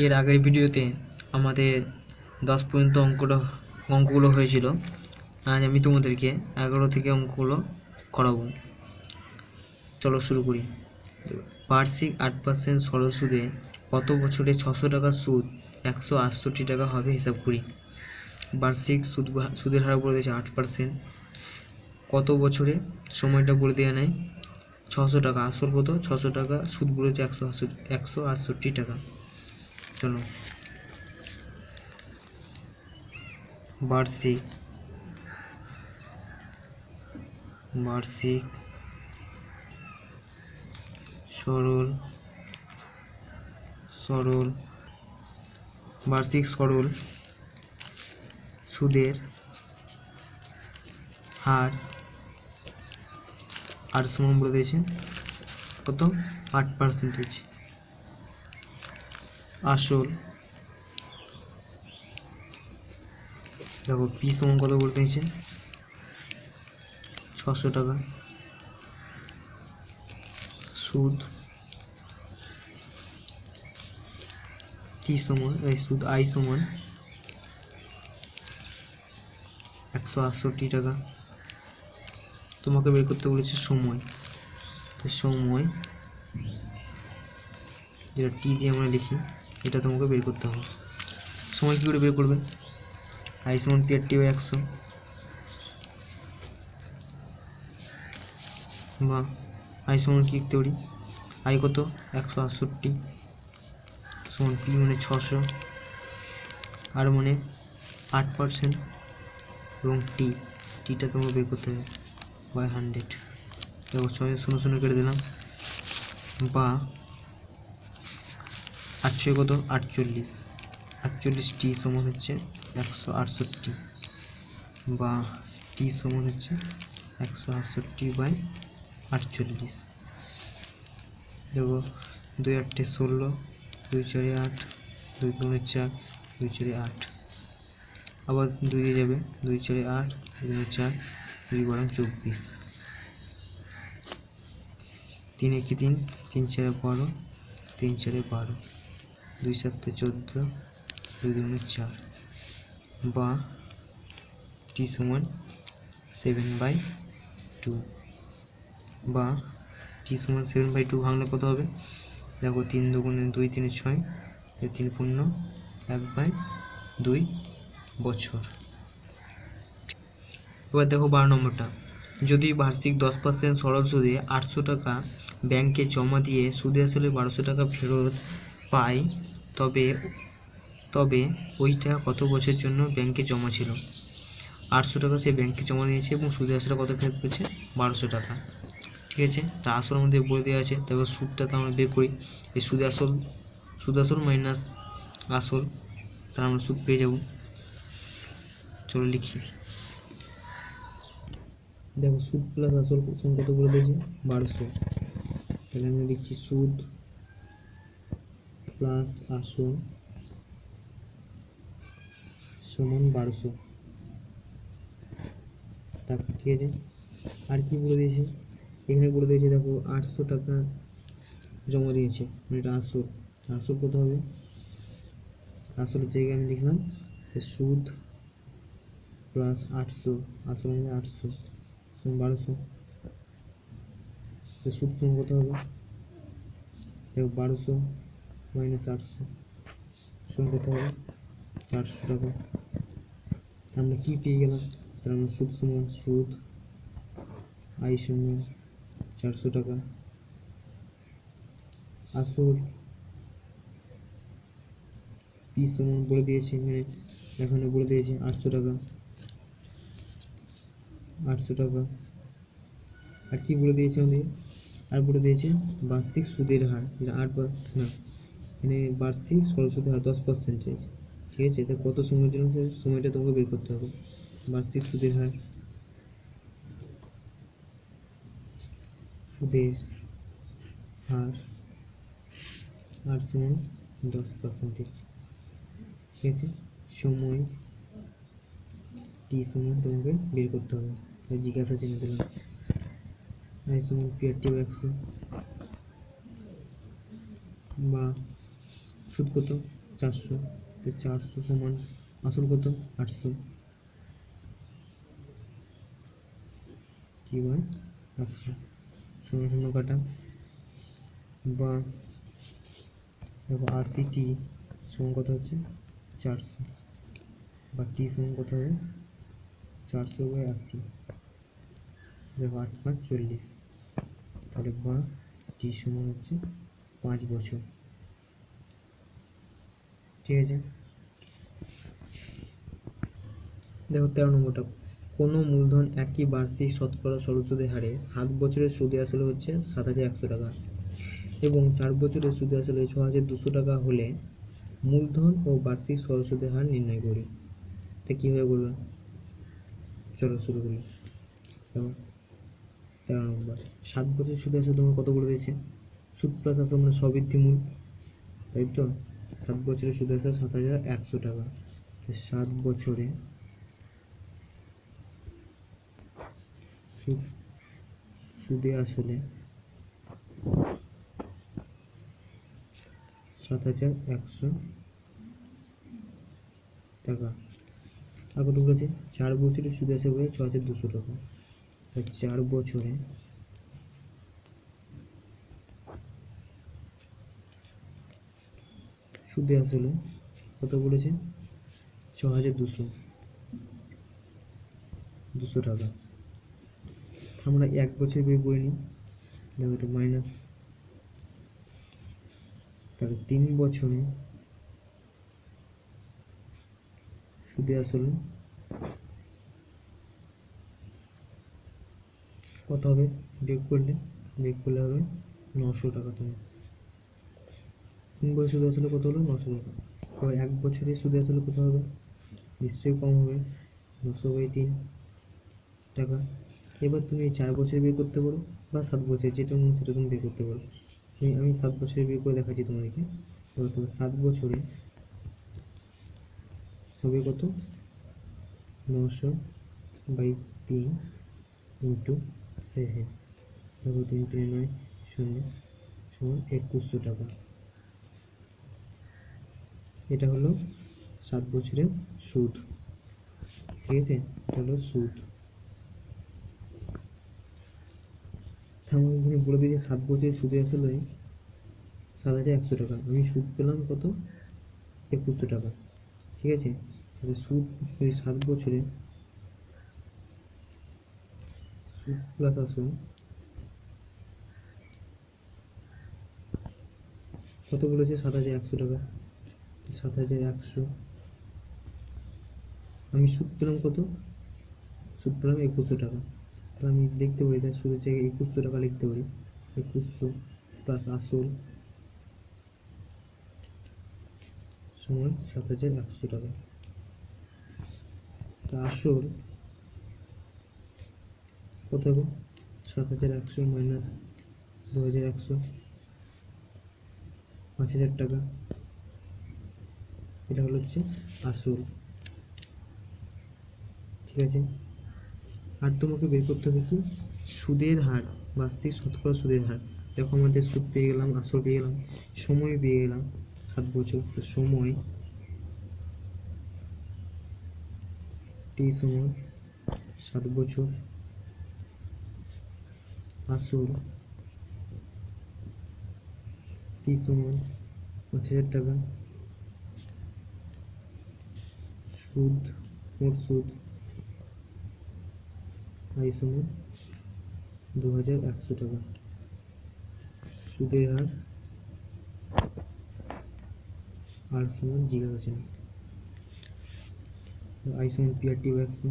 এর আগের ভিডিওতে আমাদের 10 পর্যন্ত অঙ্কগুলো হয়েছিল। আজ আমি তোমাদেরকে 11 থেকে অঙ্কগুলো করাবো। চলো শুরু করি। বার্ষিক 8% সরল সুদে কত বছরে 600 টাকা সুদ 168 টাকা হবে হিসাব করি। বার্ষিক সুদের হার বলে দিয়েছে 8%, কত বছরে সময়টা বলে দেওয়া নেই, 600 টাকা আসল কত 600 টাকা, সুদ বলেছে 168 টাকা। চলো বার্ষিক বার্ষিক সরল সুদের হার আর সমান বলে দিয়েছে কত 8%। আসল দেখো পি সমান কত বলে দিয়েছে 600 টাকা, সুদ টি সমান সুদ আই সমান 168 টাকা। তোমাকে বের করতে বলেছে সময়, তো সময় যেটা টি দিয়ে আমরা লিখি এটা তোমাকে বের করতে হবে। সময় কী করে বের করবে, আই সমান পি আর টি বাই 100 বা আই সমান কি লিখতে পারি, আই কত 168 সমান পি মানে 600 আর মানে 8% এবং টিটা তোমাকে বের করতে হবে বাই 100। দেখো 6 0 কেটে দিলাম বা 8 কত 48 টি সমান হচ্ছে 168 বা টি সমান হচ্ছে 168/48। দেখো 2 8 16, 2 4 8, 2 3 4, 2 4 8, আবার 2 দিয়ে যাবে 2 4 8, 2 4, 2 12 24, 3 1 3, 3 4 12, 3 4 12, 2 7 14, 2 2 4 বা টি সমান 7/2 বা টি সমান 7/2 ভাঙলে কত হবে, দেখো 3 2 2 3 6, 3 পূর্ণ 1/2 বছর। এবার দেখো 12 নম্বরটা, যদি বার্ষিক 10% সরল সুদে 800 টাকা ব্যাংকে জমা দিয়ে সুদে আসলে 1200 টাকা ফেরত পায়, তবে ওইটা কত বছরের জন্য ব্যাংকে জমা ছিল। 800 টাকা সে ব্যাংকে জমা দিয়েছে এবং সুদে আসলে কত ফেরত পেয়েছে 1200 টাকা। ঠিক আছে, তা আসল আমাদের বলে দেওয়া আছে, তারপর সুদটা তো আমরা বের করি। এই সুদ আসল মাইনাস আসল, তাহলে আমরা সুদ পেয়ে যাব। চলো লিখি, দেখো সুদ প্লাস আসল কত বলে দিয়েছে 1200, তাহলে আমরা লিখছি সুদ প্লাস আসল সমান 1200 টাকা। ঠিক আছে, আর কি বলে দিয়েছে এখানে বলে দিয়েছে, দেখো 800 টাকা জমা দিয়েছে, এটা আসল কত হবে, আসলের জায়গায় আমি লিখলাম সুদ প্লাস 800, আসল মানে 800 সমান 1200, সুদ সমান কত হবে, দেখো 1200 মাইনাস 800 সমান কত হবে 400 টাকা। আমরা কি পেয়ে গেলাম, তাহলে আমরা সুদ আই সমান 400 টাকা, আসল পি সমান বলে দিয়েছে, মানে এখানে বলে দিয়েছে 800 টাকা, আর কি বলে দিয়েছে আমাদের, আর বলে দিয়েছে বার্ষিক সুদের হার, যেটা 8 বা না এখানে বার্ষিক সরল সুদের হার 10%। ঠিক আছে, এটা কত সময়ের জন্য, সময়টা তোমাকে বের করতে হবে। বার্ষিক সুদের হার আর সমান 10%। ঠিক আছে, সময় টি সমান তোমাকে বের করতে হবে, তাই জিজ্ঞাসা চিহ্ন দিলাম। আই সমান পি আর টি বাই 100 বা সুদ কত 400, তো 400 সমান আসল কত 800, কি হয় 100, শূন্য শূন্য কাটা, বা দেখো 80t সমান কত হচ্ছে 400, বা টি সমান কত হবে 400/80, দেখো 8 5 40, তাহলে বা টি সমান হচ্ছে 5 বছর। ঠিক আছে, দেখো 13 নম্বরটা, কোনো মূলধন একই বার্ষিক শতকরা সরল সুদের হারে 7 বছরের সুদে আসলে হচ্ছে 7,100 টাকা এবং 4 বছরের সুদে আসলে 6,200 টাকা হলে মূলধন ও বার্ষিক সরল সুদের হার নির্ণয় করি। এটা কীভাবে বলবে, চলো শুরু করি। দেখো 13 নম্বর, 7 বছর সুদে আসলে তোমার কত বলে দিয়েছে, সুদ প্লাস আসল মানে সবৃদ্ধি মূল, তাই তো। 7 বছরের সুদে আসলে 7,100 টাকা, 7 বছরে সুদে আসলে 7,100 টাকা। আর কত বলেছে, 4 বছরের সুদে আসলে বলে 6,200 টাকা, 4 বছরে সুদে আসলে কত বলেছে 6,200 টাকা। আমরা 1 বছর বের করে নিই, দেখো এটা মাইনাস, তাহলে 3 বছরে সুদে আসলে কত হবে, বিয়োগ করলে হবে 900 টাকা। তুমি 3 বছর সুদে আসলে কত হলো 900 টাকা, তো 1 বছরে সুদে আসলে কত হবে, নিশ্চয়ই কম হবে 900/3 টাকা। এবার তুমি 4 বছর বের করতে পারো বা 7 বছর, যেটা মনে সেটা তুমি বের করতে পারো। আমি 7 বছরে বের করে দেখাচ্ছি তোমাদেরকে। এবার তুমি 7 বছরে হবে কত, 900/3 ইন্টু 7, দেখো 3 3 9 0 সমান 2100 টাকা। এটা হলো 7 বছরের সুদ। ঠিক আছে, এটা হলো সুদ। আমাকে বলে দিয়েছে 7 বছরের সুদে আসলে 7,100 টাকা, আমি সুদ পেলাম কত 2100 টাকা। ঠিক আছে, তাহলে সুদ 7 বছরে সুদ প্লাস আসল কত বলেছে 7,100 টাকা, 7,100, আমি সুদ পেলাম কত, সুদ পেলাম 2100 টাকা। তাহলে আমি লিখতে পারি, তার সুদের জায়গায় 2100 টাকা লিখতে পারি, 2100 প্লাস আসল সমান 7,100 টাকা। তা আসল কত হবে, 7,100 মাইনাস 2,100, 5,000 টাকা। এটা হলো হচ্ছে আসল। ঠিক আছে, আর তোমাকে বের করতে হবে কি, সুদের হার, বার্ষিক শতকরা সুদের হার। দেখো আমাদের সুদ পেয়ে গেলাম, আসল পেয়ে গেলাম, সময় পেয়ে গেলাম 7 বছর, তো সময় টি সমান 7 বছর, আসল টি সমান 5,000 টাকা, সুদ মোট সুদ আই সমান 2,100 টাকা। সুদের হার আর সমান জিজ্ঞাসা ছিল, আই সমান PRT/100,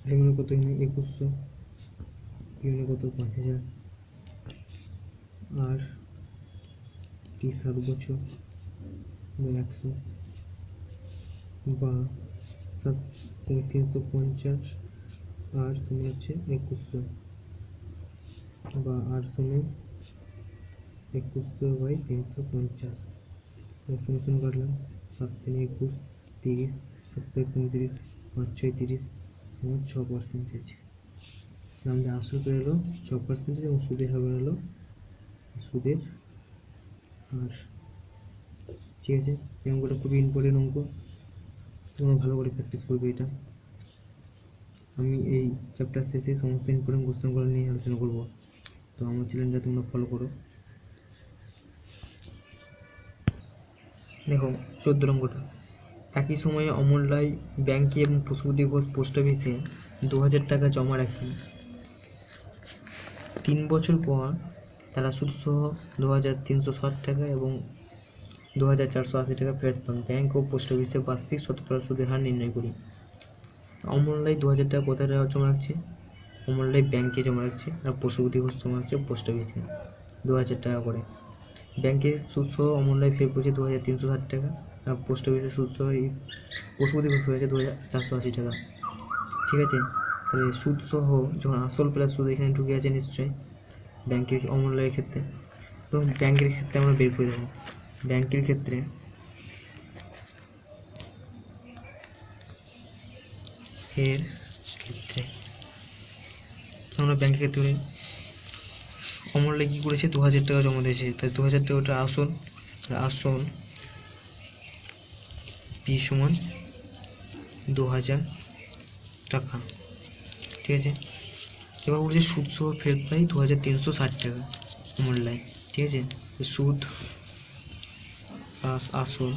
আই মানে কত, 2100, পি মানে কত 5,000, আর টি 7 বছর 100, বা 350, আর সমান হচ্ছে 2100, বা আর সমান 2100/350, শূন্য কাটলাম, 7 3 21, 30, 7 35, 5 6 30, সমান 6%। আমাদের আসল বেরোলো 6% এবং সুদের হার বেরোলো সুদের হার। ঠিক আছে, এই অঙ্কটা খুবই ইম্পর্টেন্ট অঙ্ক, তোমরা ভালো করে প্র্যাকটিস করবে এটা। আমি এই চ্যাপ্টার শেষে সমস্ত ইম্পর্টেন্ট কোশ্চেনগুলো নিয়ে আলোচনা করব, তো আমার চ্যানেলটা তোমরা ফলো করো। দেখো 14 অঙ্কটা, একই সময়ে অমল রায় ব্যাংকে এবং পশুপতি ঘোষ পোস্ট অফিসে 2000 টাকা জমা রাখি। 3 বছর পর তারা সুদসহ 2360 টাকা এবং 2480 টাকা ফেরত পান। ব্যাংক ও পোস্ট অফিসে বার্ষিক শতকরা সুদের হার নির্ণয় করি। অমল রায় 2000 টাকা কোথায় জমা রাখছে? অমল রায় ব্যাংকে জমা রাখছে, আর পশুপতি ঘোষ জমা রাখছে পোস্ট অফিসে 2000 টাকা করে। ব্যাংকের সুদসহ অমল রায় ফের পেয়েছে 2360 টাকা, আর পোস্ট অফিসের সুদসহ পশুপতি ঘোষ পেয়েছে 2480 টাকা। ঠিক আছে, তাহলে সুদসহ যখন আসল প্লাস সুদ এখানে ঢুকে আছে নিশ্চয়ই ব্যাংকের অমল রায়ের ক্ষেত্রে, তো ব্যাংকের ক্ষেত্রে আমরা বের করে দেবো। ব্যাংকের ক্ষেত্রে আমরা ব্যাংকের ক্ষেত্রে অমল রায় কী করেছে? 2000 টাকা জমা দিয়েছে, তাই 2000 টাকাটা আসল, আসল পি সমান 2000 টাকা। ঠিক আছে, এবার বলছে সুদ সহ ফেরত পাই 2360 টাকা অমল রায়। ঠিক আছে, সুদ প্লাস আসল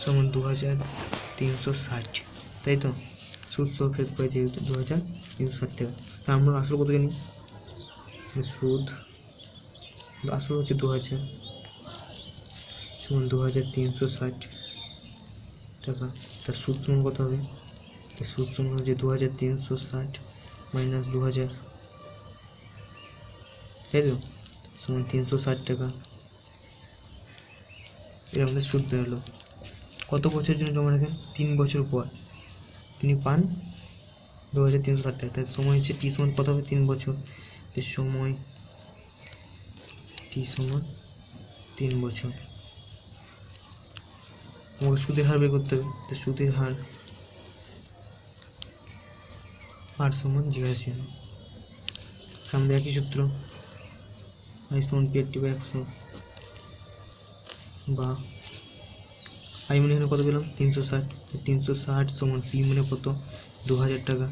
সমান 2360, তাই তো? সুদ সহ ফেরত পাই যেহেতু 2360 টাকা, তা আমরা আসল কত জানি? সুদ আসল হচ্ছে 2000 সমান 2360 টাকা, তার সুদ সমান কত হবে? তার সুদ সমান হচ্ছে 2360 মাইনাস 2000, তাই তো? সমান 360 টাকা। এর আমাদের সুদ বেরোলো। কত বছরের জন্য জমা রাখেন? 3 বছর পর তিনি পান 2360 টাকা, তাই সময় হচ্ছে টি সমান কত হবে? 3 বছর, সময় টি সমান 3 বছর। আমাকে সুদের হার বের করতে হবে, তো সুদের হার সমান জিজ্ঞাসা ছিল, আমাদের একই সূত্র, আই সমান P/100, বা আই মানে এখানে কত পেলাম? 360, 360 সমান পি মানে কত? 2000 টাকা,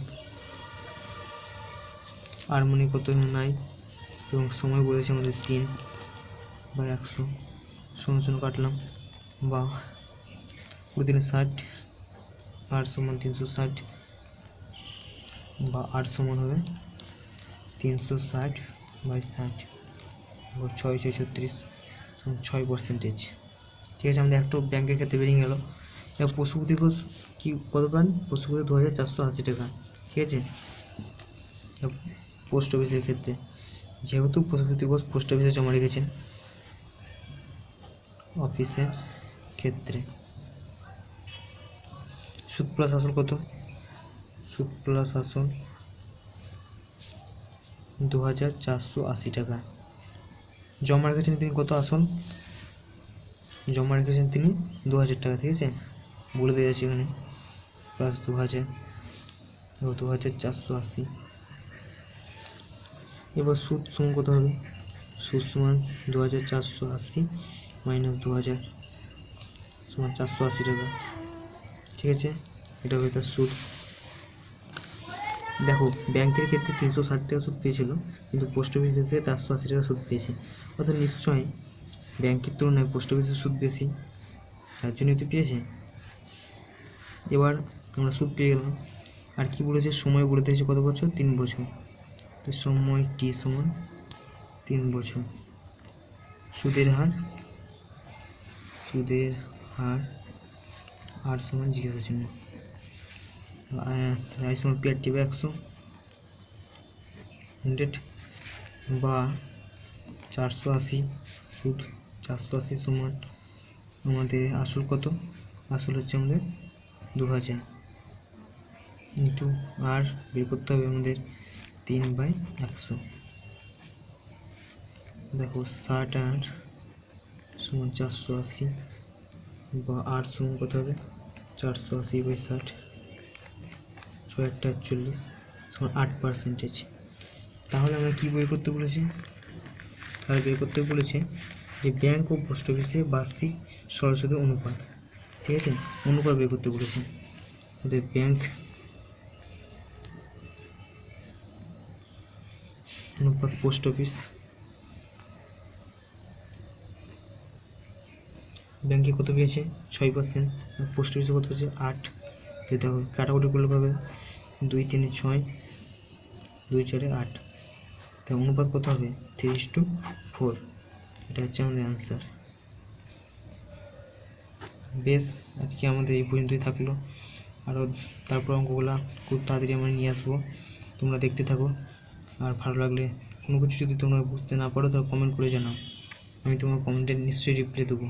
আর মানে কত এখানে নাই, এবং সময় বলেছে আমাদের 3/100, সমান কাটলাম, বা প্রতিদিনে 60, আর সমান 360, বা আর সমান হবে 360/60, 6/36 6%। ঠিক আছে, আমাদের একটা ব্যাংকের ক্ষেত্রে বেরিয়ে গেল। এবার পশুপতি ঘোষ কী কত পান? পশুপতি 2480 টাকা। ঠিক আছে, পোস্ট অফিসের ক্ষেত্রে যেহেতু পশুপতি ঘোষ পোস্ট অফিসে জমা রেখেছেন, অফিসের ক্ষেত্রে সুদ প্লাস আসল কত? সুদ প্লাস আসল 2480 টাকা। জমা রেখেছেন তিনি কত? আসল জমা রেখেছেন তিনি 2000 টাকা। ঠিক আছে, বলে দেওয়া যাচ্ছে এখানে, প্লাস 2000, এবার 2480। এবার সুদ সমান কত হবে? সুদ সমান 2480 মাইনাস 2000 সমান 480 টাকা। ঠিক আছে, এটা হবে তার সুদ। দেখো ব্যাংকের ক্ষেত্রে 360 টাকা সুদ পেয়েছিল, কিন্তু পোস্ট অফিসে 480 টাকা সুদ পেয়েছে, অর্থাৎ নিশ্চয়ই ব্যাংকের তুলনায় পোস্ট অফিসের সুদ বেশি, তার জন্যই তো পেয়েছে। এবার আমরা সুদ পেয়ে গেলাম, আর কি বলেছে? সময় বলে দিয়েছে কত বছর? 3 বছর, তো সময় টি সমান 3 বছর। সুদের হার আর সমান জিজ্ঞাসার জন্য আই সমান P/100 100, বা 480, সুদ 480 সমান আমাদের আসল কত? আসল হচ্ছে আমাদের 2000, ইন্টু আর বের করতে হবে আমাদের 3/100। দেখো 60 আর সমান 480, বা আর সমান কত হবে? 480/60, 6/48 সমান 8%। তাহলে আমরা কী বের করতে বলেছি? তাহলে বের করতে বলেছে যে ব্যাংক ও পোস্ট অফিসে বার্ষিক সরল অনুপাত। ঠিক আছে, অনুপাত বের করতে বলেছে। ওদের ব্যাংক অনুপাত পোস্ট অফিস, ব্যাংকে কত পেয়েছে 6%, পোস্ট অফিসে কত হচ্ছে 8 দিতে হবে। কাটাকুটি করলে পাবে 2 3 6, 2 4 8, তাই অনুপাত কত হবে 3:4। এটা হচ্ছে আমাদের অ্যান্সার। বেশ, আজকে আমাদের এই পর্যন্তই থাকলো। আরও তারপর অঙ্কগুলো খুব তাড়াতাড়ি আমরা নিয়ে আসবো, তোমরা দেখতে থাকো। আর ভালো লাগলে কোনো কিছু যদি তোমরা বুঝতে না পারো তাহলে কমেন্ট করে জানাও, আমি তোমার কমেন্টে নিশ্চয়ই রিপ্লাই দেবো।